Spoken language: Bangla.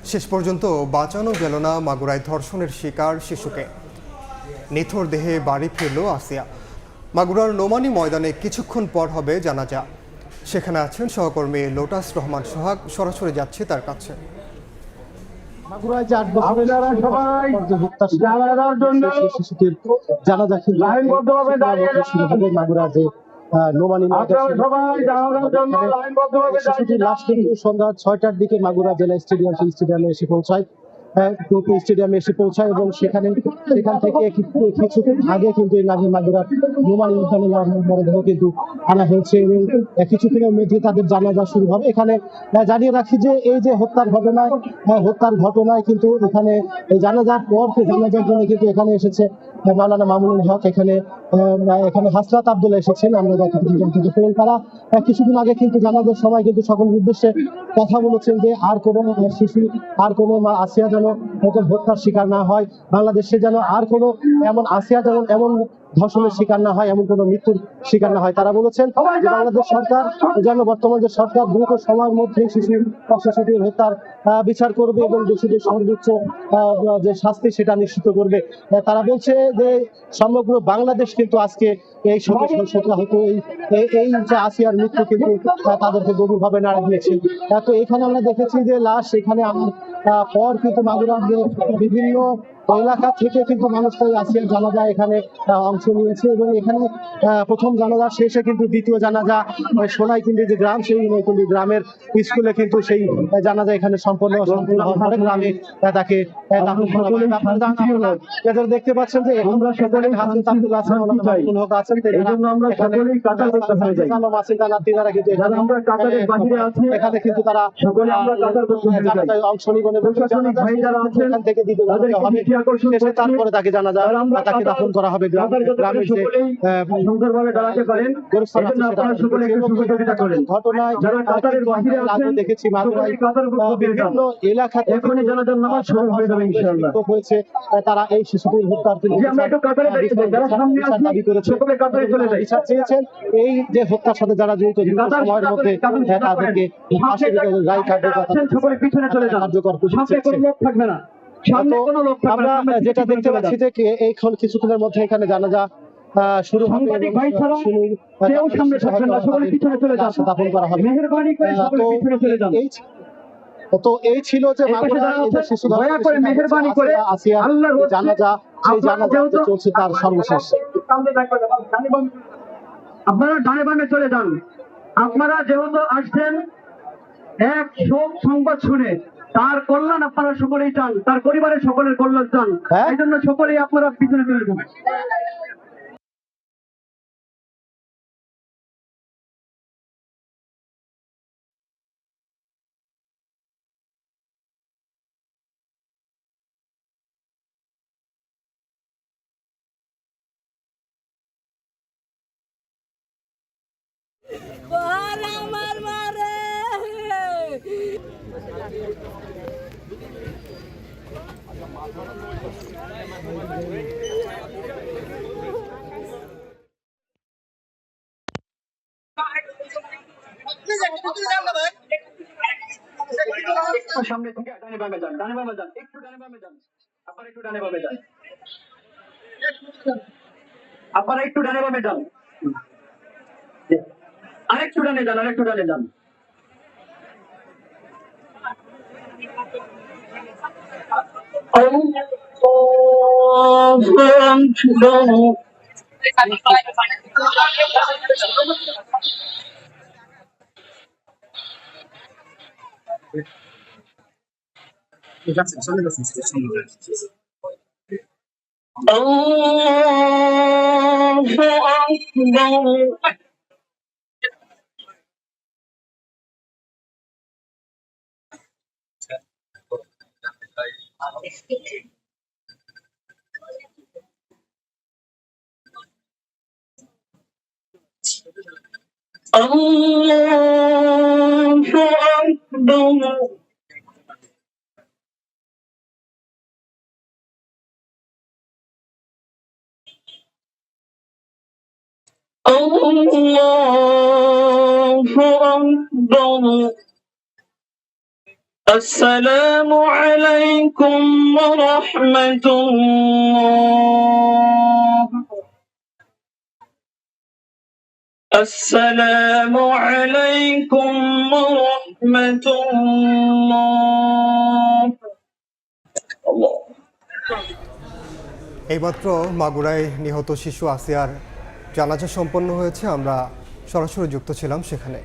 শেষ পর্যন্ত বাঁচানো গেল না মাগুরায় ধর্ষণের শিকার শিশুকে। নিথর দেহে বাড়ি ফিরল আসিয়া। মাগুরার নোমানী ময়দানে কিছুক্ষণ পর হবে জানাজা। সেখানে আছেন সহকর্মী লোটাস রহমান সোহাগ, সরাসরি যাচ্ছে তার কাছে। মাগুরায় যে ৮ বছরের শিশুটির জানাজা শুরু হবে মাগুরা যে নোমানী শিশুটির লাশ কিন্তু সন্ধ্যা ৬টার দিকে মাগুরা জেলা স্টেডিয়ামে এসে পৌঁছায় এবং সেখান থেকে কিছুক্ষণ আগে কিন্তু এই মাগুরার নোমানী উদ্যানে মরদেহ কিন্তু আনা হয়েছে এবং কিছুক্ষণের মধ্যে তাদের জানাজা শুরু হবে। এখানে জানিয়ে রাখি যে এই যে হত্যার ঘটনায় কিন্তু এখানে এই জানাজার জন্য কিন্তু এখানে এসেছে মাওলানা মামুনুল হক, এখানে হাসরাত আব্দুল্লাহ এসেছেন। আমরা তারা কিছুদিন আগে কিন্তু জানাজার সময় কিন্তু সকলের উদ্দেশ্যে কথা বলেছেন যে আর কোনো শিশু, আর কোনো আসিয়া যেন হত্যার শিকার না হয়, বাংলাদেশে যেন আর কোনো এমন আসিয়া যেমন এমন ধর্ষণের শিকার না হয়, এমন কোনো মৃত্যুর শিকার না হয়। তারা বলেছেন যে বাংলাদেশ সরকার যেন বর্তমান যে সরকার দ্রুত সময়ের মধ্যে শিশুটির হত্যার বিচার করবে এবং দোষীদের সর্বোচ্চ যে শাস্তি সেটা নিশ্চিত করবে। তারা বলছে যে সমগ্র বাংলাদেশ কিন্তু আজকে এই হয়তো এই যে আসিয়ার মৃত্যু কিন্তু তাদেরকে গভীরভাবে নাড়া দিয়েছে। তো এখানে আমরা দেখেছি যে লাশ এখানে আমার পর কিন্তু মাগুরার যে বিভিন্ন এলাকা থেকে কিন্তু মানুষ আসিয়ার জানাজা এখানে অংশ নিয়েছে এবং এখানে প্রথম জানাজা শেষে কিন্তু দ্বিতীয় জানাজা সোনাই কিন্তু যে গ্রাম, সেই নৈকুন্দি গ্রামের স্কুলে কিন্তু সেই জানাজা এখানে সম্পন্ন হওয়ার পরে গ্রামে তাকে দেখতে পাচ্ছেন যে এখানে কিন্তু তারা অংশ নিবেন এবং এখান থেকে তারপরে তাকে জানাজা তাকে দাফন করা হবে গ্রামের যে ঘটনায় দেখেছি বিভিন্ন এলাকা হয়েছে। তারা এই শিশুটির হত্যার দাবি করেছে, বিচার চেয়েছেন। এই যে হত্যার সাথে যারা জড়িত সময়ের মধ্যে তাদেরকে রায় কার্যকর থাকবে না। আমরা যেটা দেখতে পাচ্ছি যে এইখন কিছুক্ষণের মধ্যে এখানে জানাজা শুরু হবে, দাফন করা হবে। তো এই ছিল যে জানাজা, সেই জানাজা চলছে তার সর্বশেষ। আপনারা ডানে বামে চলে যান। আপনারা যেহেতু আসছেন এক শোক সংবাদ শুনে, তার কল্যাণ আপনারা সকলেই চান, তার পরিবারের সকলের কল্যাণ চান, এই জন্য সকলেই আপনারা পিছনে চলে যাবেন। আমার মারে সামনে থেকে ডানে বামে যান, ডানে বামে যান, একটু ডানে বামে যান, আপনারা একটু ডানে বামে যান, আপনারা একটু ডানে বামে যান, আরেকটু ডানে যান, আরেকটু ডানে যান। السلام عليكم ورحمة الله. السلام عليكم ورحمة الله. الله. এইমাত্র মাগুরায় নিহত শিশু আসিয়ার জানাজা সম্পন্ন হয়েছে, আমরা সরাসরি যুক্ত ছিলাম সেখানে।